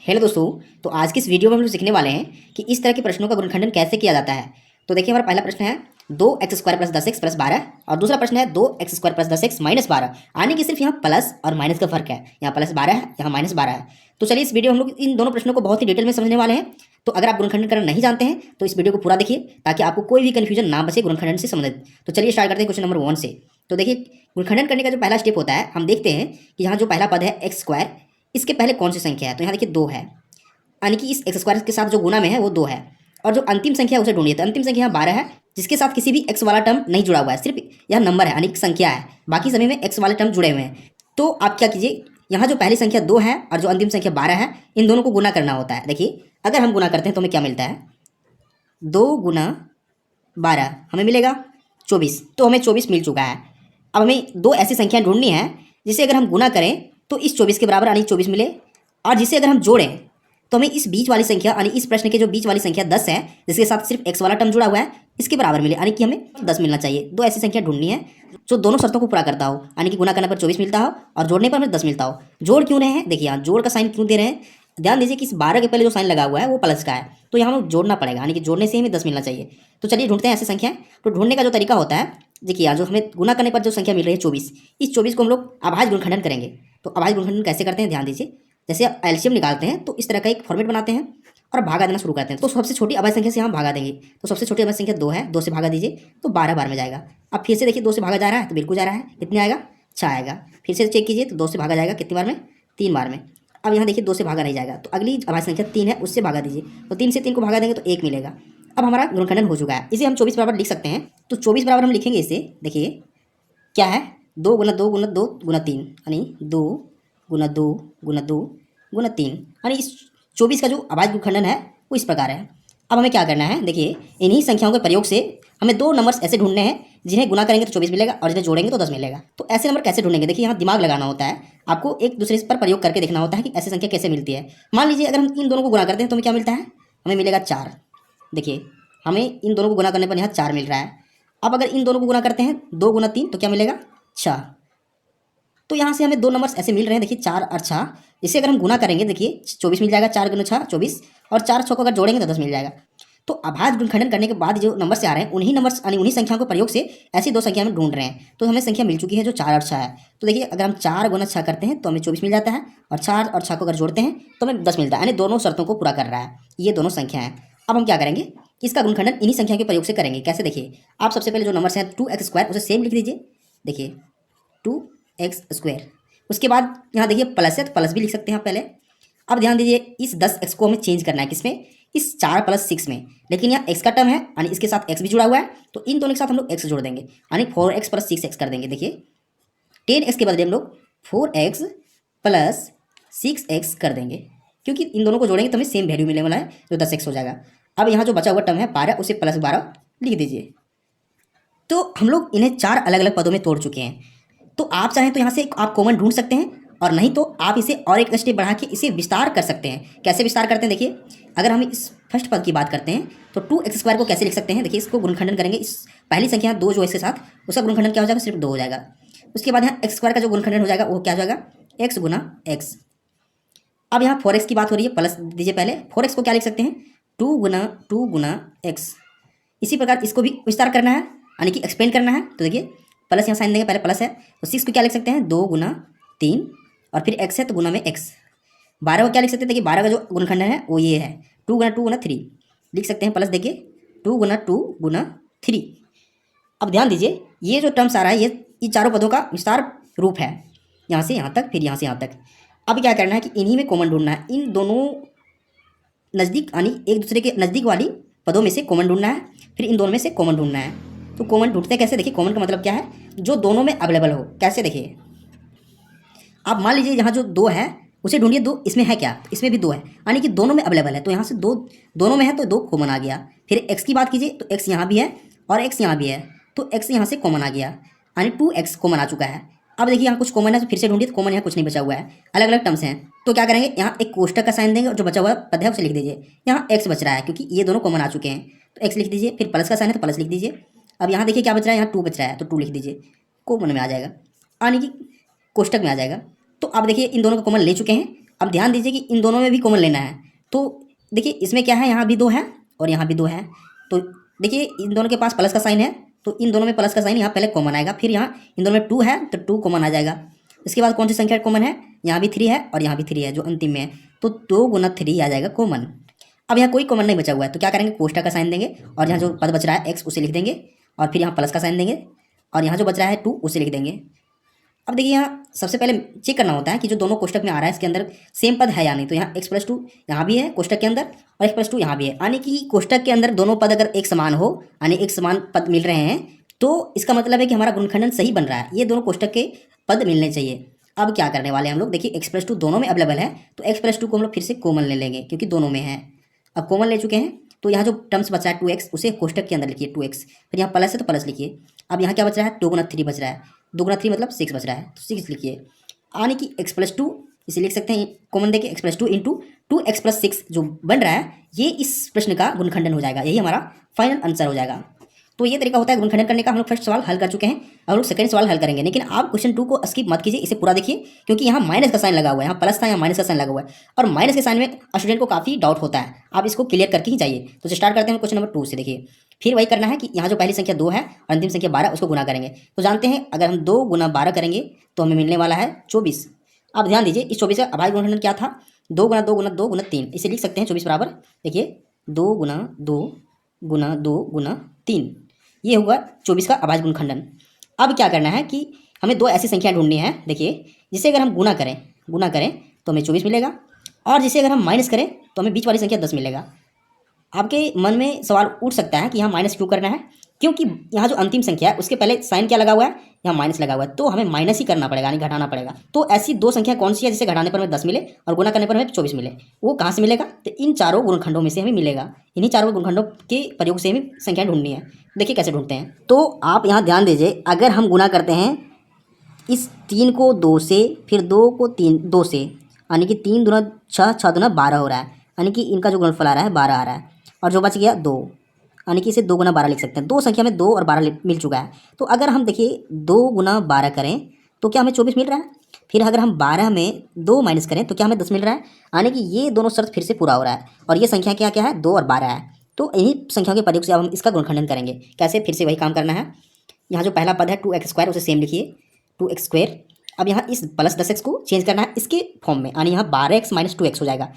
Hello दोस्तों। तो आज की इस वीडियो में हम लोग सीखने वाले हैं कि इस तरह के प्रश्नों का गुणनखंडन कैसे किया जाता है। तो देखिए, हमारा पहला प्रश्न है 2x² + 10x + 12 और दूसरा प्रश्न है 2x² + 10x - 12। यानी कि सिर्फ यहाँ प्लस और माइनस का फर्क है, यहाँ +12 है, यहाँ -12 है। तो चलिए इस वीडियो में हम लोग इन दोनों प्रश्नों को बहुत ही डिटेल में समझने वाले हैं। तो अगर आप गुणनखंडन करना नहीं जानते हैं तो इस वीडियो को पूरा देखिए ताकि आपको कोई भी कन्फ्यूजन ना बचे गुणनखंडन से संबंधित। तो चलिए स्टार्ट करते हैं क्वेश्चन नंबर 1 से। तो देखिए, गुणनखंडन करने का जो पहला स्टेप होता है, हम देखते हैं कि यहाँ जो पहला पद है x², इसके पहले कौन सी संख्या है। तो यहाँ देखिए 2 है, यानी कि इस x² के साथ जो गुना में है वो 2 है। और जो अंतिम संख्या है उसे ढूंढिए। तो अंतिम संख्या यहाँ 12 है, जिसके साथ किसी भी x वाला टर्म नहीं जुड़ा हुआ है, सिर्फ यह नंबर है यानी कि संख्या है, बाकी सभी में x वाले टर्म जुड़े हुए हैं। तो आप क्या कीजिए, यहाँ जो पहली संख्या 2 है और जो अंतिम संख्या 12 है, इन दोनों को गुना करना होता है। देखिए, अगर हम गुना करते हैं तो हमें क्या मिलता है, 2 × 12 हमें मिलेगा 24। तो हमें 24 मिल चुका है। अब हमें दो ऐसी संख्याएं ढूंढनी है जिसे अगर हम गुना करें तो इस 24 के बराबर यानी 24 मिले, और जिसे अगर हम जोड़ें तो हमें इस बीच वाली संख्या यानी इस प्रश्न के जो बीच वाली संख्या 10 है, जिसके साथ सिर्फ x वाला टर्म जुड़ा हुआ है, इसके बराबर मिले, यानी कि हमें 10 मिलना चाहिए। दो ऐसी संख्या ढूंढनी है जो दोनों शर्तों को पूरा करता हो, यानी कि गुना करने पर 24 मिलता हो और जोड़ने पर हमें 10 मिलता हो। जोड़ क्यों रहे हैं, देखिए यहाँ जोड़ का साइन क्यों दे रहे हैं, ध्यान दीजिए कि इस 12 के पहले जो साइन लगा हुआ है वो प्लस का है, तो यहाँ हमें जोड़ना पड़ेगा, यानी कि जोड़ने से हमें 10 मिलना चाहिए। तो चलिए ढूंढते हैं ऐसी संख्याएं। तो ढूंढने का जो तरीका होता है, देखिए यहाँ जो हमें गुना करने पर जो संख्या मिल रही है 24, इस 24 को हम लोग अभाज्य गुणनखंडन करेंगे। तो अभाज्य गुणनखंडन कैसे करते हैं, ध्यान दीजिए। जैसे आप एलसीएम निकालते हैं तो इस तरह का एक फॉर्मेट बनाते हैं और भागा देना शुरू करते हैं। तो सबसे छोटी अभाज्य संख्या से हम भागा देंगे। तो सबसे छोटी अभाज्य संख्या 2 है, 2 से भागा दीजिए तो 12 बार में जाएगा। अब फिर से देखिए 2 से भागा जा रहा है तो बिल्कुल जा रहा है, कितने आएगा, 6 आएगा। फिर से चेक कीजिए तो 2 से भागा जाएगा कितनी बार में, 3 बार में। अब यहाँ देखिए 2 से भागा नहीं जाएगा, तो अगली अभाज्य संख्या 3 है, उससे भागा दीजिए। तो 3 से 3 को भागा देंगे तो 1 मिलेगा। अब हमारा गुणनखंडन हो चुका है। इसे हम 24 बराबर लिख सकते हैं। तो 24 बराबर हम लिखेंगे इसे, देखिए क्या है, 2 × 2 × 2 × 3, यानी 2 × 2 × 2 × 3, यानी इस 24 का जो अभाज्य गुणनखंडन है वो इस प्रकार है। अब हमें क्या करना है, देखिए इन्हीं संख्याओं के प्रयोग से हमें दो नंबर्स ऐसे ढूंढने हैं जिन्हें गुना करेंगे तो 24 मिलेगा और जिन्हें जोड़ेंगे तो 10 मिलेगा। तो ऐसे नंबर कैसे ढूंढेंगे, देखिए यहाँ दिमाग लगाना होता है, आपको एक दूसरे पर प्रयोग करके देखना होता है कि ऐसी संख्या कैसे मिलती है। मान लीजिए अगर हम इन दोनों को गुना करते हैं तो हमें क्या मिलता है, हमें मिलेगा 4। देखिए हमें इन दोनों को गुना करने पर यहाँ 4 मिल रहा है। अब अगर इन दोनों को गुना करते हैं 2 × 3 तो क्या मिलेगा, 6। तो यहाँ से हमें दो नंबर्स ऐसे मिल रहे हैं, देखिए 4 और 6। इसे अगर हम गुना करेंगे, देखिए 24 मिल जाएगा, 4 × 6 24, और 4 6 को अगर जोड़ेंगे तो 10 मिल जाएगा। तो अभाज्य गुणनखंडन करने के बाद जो नंबर से आ रहे हैं उन्हीं नंबर्स यानी उन्हीं संख्याओं के प्रयोग से ऐसी दो संख्या में ढूंढ रहे हैं। तो हमें संख्या मिल चुकी है जो 4 और 6 है। तो देखिए अगर हम 4 × 6 करते हैं तो हमें 24 मिल जाता है, और 4 और 6 को अगर जोड़ते हैं तो हमें 10 मिलता है, यानी दोनों शर्तों को पूरा कर रहा है ये दोनों संख्या है। अब हम क्या करेंगे, इसका गुणनखंडन इन्हीं संख्या के प्रयोग से करेंगे। कैसे, देखिए आप सबसे पहले जो नंबर है 2x² उसे सेम लिख दीजिए। देखिए 2x², उसके बाद यहाँ देखिए प्लस है तो प्लस भी लिख सकते हैं आप पहले। अब ध्यान दीजिए इस 10x को हमें चेंज करना है किसमें, इस 4 + 6 में, लेकिन यहाँ x का टर्म है यानी इसके साथ x भी जुड़ा हुआ है, तो इन दोनों के साथ हम लोग x जोड़ देंगे यानी 4x + 6x कर देंगे। देखिए 10x के बदले हम लोग 4x + 6x कर देंगे, क्योंकि इन दोनों को जोड़ेंगे तो हमें सेम वैल्यू मिलने वाला है जो 10x हो जाएगा। अब यहाँ जो बचा हुआ टर्म है 12, उसे +12 लिख दीजिए। तो हम लोग इन्हें 4 अलग अलग पदों में तोड़ चुके हैं। तो आप चाहें तो यहाँ से आप कॉमन ढूंढ सकते हैं, और नहीं तो आप इसे और एक स्टेप बढ़ा के इसे विस्तार कर सकते हैं। कैसे विस्तार करते हैं, देखिए अगर हम इस फर्स्ट पद की बात करते हैं तो 2x² को कैसे लिख सकते हैं, देखिए इसको गुणनखंडन करेंगे। इस पहली संख्या 2 जो इसके साथ, उसका गुणनखंडन क्या हो जाएगा, सिर्फ 2 हो जाएगा। उसके बाद यहाँ x² का जो गुणनखंडन हो जाएगा वो क्या हो जाएगा, x × x। अब यहाँ 4x की बात हो रही है, प्लस दीजिए पहले। 4x को क्या लिख सकते हैं, 2 × 2 × x। इसी प्रकार इसको भी विस्तार करना है यानी कि एक्सपेंड करना है। तो देखिए प्लस यहाँ साइन देंगे, पहले प्लस है तो 6 को क्या लिख सकते हैं, 2 × 3, और फिर x है तो गुना में x। 12 को क्या लिख सकते हैं, देखिए 12 का जो गुणनखंडन है वो ये है, 2 × 2 × 3 लिख सकते हैं, प्लस देखिए 2 × 2 × 3। अब ध्यान दीजिए ये जो टर्म्स आ रहा है ये चारों पदों का विस्तार रूप है, यहाँ से यहाँ तक, फिर यहाँ से यहाँ तक। अब क्या करना है कि इन्हीं में कॉमन ढूंढना है, इन दोनों नज़दीक यानी एक दूसरे के नज़दीक वाली पदों में से कॉमन ढूंढना है, फिर इन दोनों में से कॉमन ढूंढना है। तो कॉमन ढूंढते कैसे, देखिए कॉमन का मतलब क्या है, जो दोनों में अवेलेबल हो। कैसे, देखिए आप मान लीजिए यहाँ जो 2 है उसे ढूंढिए, 2 इसमें है क्या, इसमें भी 2 है, यानी कि दोनों में अवेलेबल है। तो यहाँ से 2 दोनों में है तो 2 कॉमन आ गया। फिर x की बात कीजिए तो x यहाँ भी है और x यहाँ भी है, तो x यहाँ से कॉमन आ गया, यानी 2x कॉमन आ चुका है। अब देखिए यहाँ कुछ कॉमन है तो फिर से ढूंढिए, तो कॉमन यहाँ कुछ नहीं बचा हुआ है, अलग अलग टर्म्स हैं। तो क्या करेंगे, यहाँ एक कोष्टक का साइन देंगे और जो बचा हुआ पद है उसे लिख दीजिए। यहाँ x बच रहा है क्योंकि ये दोनों कॉमन आ चुके हैं, तो x लिख दीजिए। फिर प्लस का साइन है तो प्लस लिख दीजिए। अब यहाँ देखिए क्या बच रहा है, यहाँ 2 बच रहा है तो 2 लिख दीजिए, कॉमन में आ जाएगा यानी कि कोष्टक में आ जाएगा। तो अब देखिए इन दोनों को कॉमन ले चुके हैं। अब ध्यान दीजिए कि इन दोनों में भी कॉमन लेना है। तो देखिए इसमें क्या है, यहाँ भी 2 है और यहाँ भी 2 है। तो देखिए इन दोनों के पास प्लस का साइन है, तो इन दोनों में प्लस का साइन यहाँ पहले कॉमन आएगा। फिर यहाँ इन दोनों में 2 है तो 2 कॉमन आ जाएगा। इसके बाद कौन सी संख्या कॉमन है, यहाँ भी 3 है और यहाँ भी 3 है जो अंतिम में है। तो 2 गुना 3 आ जाएगा कॉमन। अब यहाँ कोई कॉमन नहीं बचा हुआ है तो क्या करेंगे, कोष्टक का साइन देंगे और यहाँ जो पद बच रहा है एक्स उसे लिख देंगे और फिर यहाँ प्लस का साइन देंगे और यहाँ जो बच रहा है 2 उसे लिख देंगे। अब देखिए यहाँ सबसे पहले चेक करना होता है कि जो दोनों कोष्टक में आ रहा है इसके अंदर सेम पद है या नहीं। तो यहाँ x+2 यहाँ भी है कोष्टक के अंदर और x+2 यहाँ भी है, यानी कि कोष्टक के अंदर दोनों पद अगर एक समान हो यानी एक समान पद मिल रहे हैं तो इसका मतलब है कि हमारा गुणनखंडन सही बन रहा है। ये दोनों कोष्टक के पद मिलने चाहिए। अब क्या करने वाले हैं हम लोग, देखिए x+2 दोनों में अवेलेबल है तो x+2 को हम लोग फिर से कॉमन ले लेंगे क्योंकि दोनों में है। अब कॉमन ले चुके हैं तो यहाँ जो टर्म्स बचा है 2x उसे कोष्टक के अंदर लिखिए 2x, फिर यहाँ प्लस है तो प्लस लिखिए। अब यहाँ क्या बच रहा है, 2 गुना 3 बच रहा है, 2 गुना 3 मतलब 6 बच रहा है तो 6 लिखिए। यानी कि x+2 इसे लिख सकते हैं कॉमन देके x+2 इंटू 2x+6 जो बन रहा है ये इस प्रश्न का गुणनखंडन हो जाएगा। यही हमारा फाइनल आंसर हो जाएगा। तो ये तरीका होता है गुणनखंडन करने का। हम लोग फर्स्ट सवाल हल कर चुके हैं, अब लोग सेकंड सवाल हल करेंगे। लेकिन आप क्वेश्चन 2 को स्किप मत कीजिए, इसे पूरा देखिए क्योंकि यहाँ माइनस का साइन लगा हुआ है, यहाँ प्लस था यहाँ माइनस का साइन लगा हुआ है और माइनस के साइन में स्टूडेंट को काफ़ी डाउट होता है। आप इसको क्लियर करके ही जाइए। तो स्टार्ट करते हैं क्वेश्चन नंबर 2 से। देखिए फिर वही करना है कि यहाँ जो पहली संख्या 2 है और अंतिम संख्या 12 उसको गुना करेंगे। तो जानते हैं अगर हम 2 गुना 12 करेंगे तो हमें मिलने वाला है 24। अब ध्यान दीजिए इस 24 का अभाज्य गुणनखंडन क्या था, 2 गुना 2 गुना 2 गुना 3। इसे लिख सकते हैं 24 बराबर, देखिए 2 गुना 2 गुना 2 गुना 3, ये होगा 24 का अभाज्य गुणनखंडन। अब क्या करना है कि हमें दो ऐसी संख्या ढूंढनी है, देखिए जिसे अगर हम गुना करें तो हमें 24 मिलेगा और जिसे अगर हम माइनस करें तो हमें बीच वाली संख्या 10 मिलेगा। आपके मन में सवाल उठ सकता है कि यहाँ माइनस क्यों करना है, क्योंकि यहाँ जो अंतिम संख्या है उसके पहले साइन क्या लगा हुआ है, यहाँ माइनस लगा हुआ है, तो हमें माइनस ही करना पड़ेगा यानी घटाना पड़ेगा। तो ऐसी दो संख्या कौन सी है जिसे घटाने पर हमें 10 मिले और गुना करने पर हमें 24 मिले, वो कहाँ से मिलेगा, तो इन चारों गुणनखंडों में से हमें मिलेगा। इन्हीं चारों गुणनखंडों के प्रयोग से हमें संख्या ढूंढनी है। देखिए कैसे ढूंढते हैं, तो आप यहाँ ध्यान दीजिए। अगर हम गुना करते हैं इस 3 को 2 से, फिर 2 को 2 से, यानी कि 3 दूना 6, 6 दूना 12 हो रहा है, यानी कि इनका जो गुणनफल आ रहा है 12 आ रहा है और जो बच गया 2, यानी कि इसे 2 गुना 12 लिख सकते हैं। दो संख्या में 2 और 12 मिल चुका है। तो अगर हम देखिए 2 गुना 12 करें तो क्या हमें 24 मिल रहा है। फिर अगर हम 12 में 2 माइनस करें तो क्या हमें 10 मिल रहा है, यानी कि ये दोनों शर्त फिर से पूरा हो रहा है। और ये संख्या क्या क्या है, 2 और 12 है। तो इन्हीं संख्याओं के प्रयोग से अब हम इसका गुणनखंडन करेंगे। कैसे, फिर से वही काम करना है। यहाँ जो पहला पद है 2x² उसे सेम लिखिए 2x²। अब यहाँ इस प्लस 10x को चेंज करना है इसके फॉर्म में, यानी यहाँ 12x माइनस 2x हो जाएगा।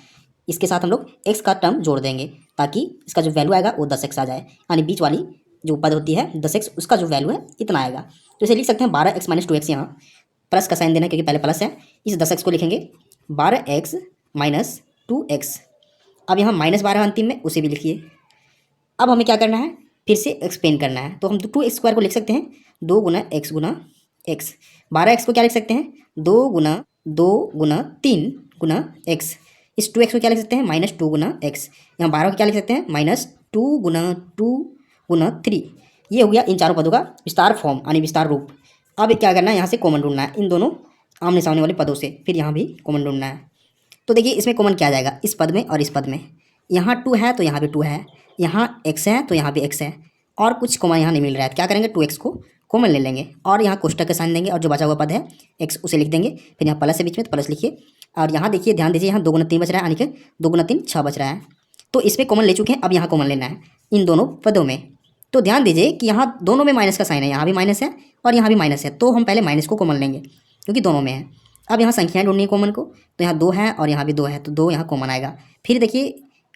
इसके साथ हम लोग x का टर्म जोड़ देंगे ताकि इसका जो वैल्यू आएगा वो 10x आ जाए, यानी बीच वाली जो पद होती है 10x उसका जो वैल्यू है इतना आएगा। तो इसे लिख सकते हैं 12x माइनस 2x। यहाँ प्लस का साइन देना क्योंकि पहले प्लस है। इस 10x को लिखेंगे 12x माइनस 2x। अब यहाँ -12 अंतिम में उसे भी लिखिए। अब हमें क्या करना है, फिर से एक्सपेंड करना है। तो हम 2x² को लिख सकते हैं 2 गुना x गुना x। 12x को क्या लिख सकते हैं 2 गुना 3 गुना x। इस 2x को क्या लिख सकते हैं -2 गुना x। यहाँ 12 को क्या लिख सकते हैं -2 गुना 2 गुना 3। ये हो गया इन चारों पदों का विस्तार फॉर्म यानी विस्तार रूप। अब क्या करना है, यहाँ से कॉमन ढूंढना है इन दोनों आमने सामने वाले पदों से, फिर यहाँ भी कॉमन ढूंढना है। तो देखिए इसमें कॉमन क्या आ जाएगा, इस पद में और इस पद में। यहाँ 2 है तो यहाँ भी 2 है, यहाँ x है तो यहाँ भी x है और कुछ कॉमन यहाँ नहीं मिल रहा है। क्या करेंगे 2x को कॉमन ले लेंगे और यहाँ कोष्टक का साइन देंगे और जो बचा हुआ पद है x उसे लिख देंगे। फिर यहाँ प्लस है बीच में तो प्लस लिखिए और यहाँ देखिए ध्यान दीजिए यहाँ 2 गुना 3 बच रहा है, यानी कि 2 गुना 3 6 बच रहा है। तो इसमें कॉमन ले चुके हैं, अब यहाँ कॉमन लेना है इन दोनों पदों में। तो ध्यान दीजिए कि यहाँ दोनों में माइनस का साइन है, यहाँ भी माइनस है और यहाँ भी माइनस है। तो हम पहले माइनस को कॉमन लेंगे क्योंकि दोनों में है। अब यहाँ संख्याएं ढूंढनी है कॉमन को, तो यहाँ 2 है और यहाँ भी 2 है तो 2 यहाँ कॉमन आएगा। फिर देखिए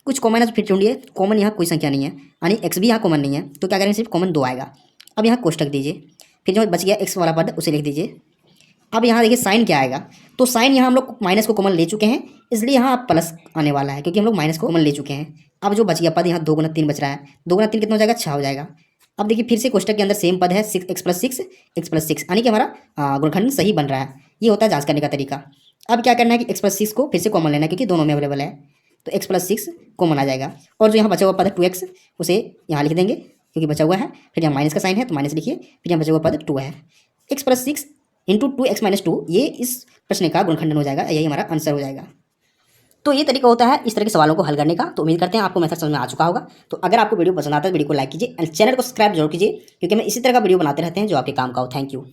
कुछ कॉमन है तो फिर ढूंढिए, कॉमन यहाँ कोई संख्या नहीं है यानी x भी यहाँ कॉमन नहीं है, तो क्या करेंगे सिर्फ कॉमन 2 आएगा। अब यहाँ कोष्टक दीजिए, फिर जो बच गया x वाला पद उसे लिख दीजिए। अब यहाँ देखिए साइन क्या आएगा, तो साइन यहाँ हम लोग माइनस को कॉमन ले चुके हैं इसलिए यहाँ प्लस आने वाला है क्योंकि हम लोग माइनस को कॉमन ले चुके हैं। अब जो बच गया पद यहाँ 2 गुना 3 बच रहा है, 2 गुना 3 कितना हो जाएगा 6 हो जाएगा। अब देखिए फिर से कोष्टक के अंदर सेम पद है 6x+6 यानी कि हमारा गुणनखंडन सही बन रहा है। ये होता है जांच करने का तरीका। अब क्या करना है कि x+6 को फिर से कॉमन लेना है क्योंकि दोनों में अवेलेबल है, तो x+6 कॉमन आ जाएगा। और जो यहाँ बचा हुआ पद है 2x उसे यहाँ लिख देंगे क्योंकि बचा हुआ है। फिर यहाँ माइनस का साइन है तो माइनस लिखिए, फिर यहाँ बचा हुआ पद 2 है। x+6 इंटू 2x माइनस 2 ये इस प्रश्न का गुणनखंडन हो जाएगा, यही हमारा आंसर हो जाएगा। तो ये तरीका होता है इस तरह के सवालों को हल करने का। तो उम्मीद करते हैं आपको मेथड समझ में आ चुका होगा। तो अगर आपको वीडियो पसंद आता है वीडियो को लाइक कीजिए एंड चैनल को सब्सक्राइब जरूर कीजिए क्योंकि मैं इसी तरह का वीडियो बनाते रहते हैं जो आपके काम का हो। Thank you.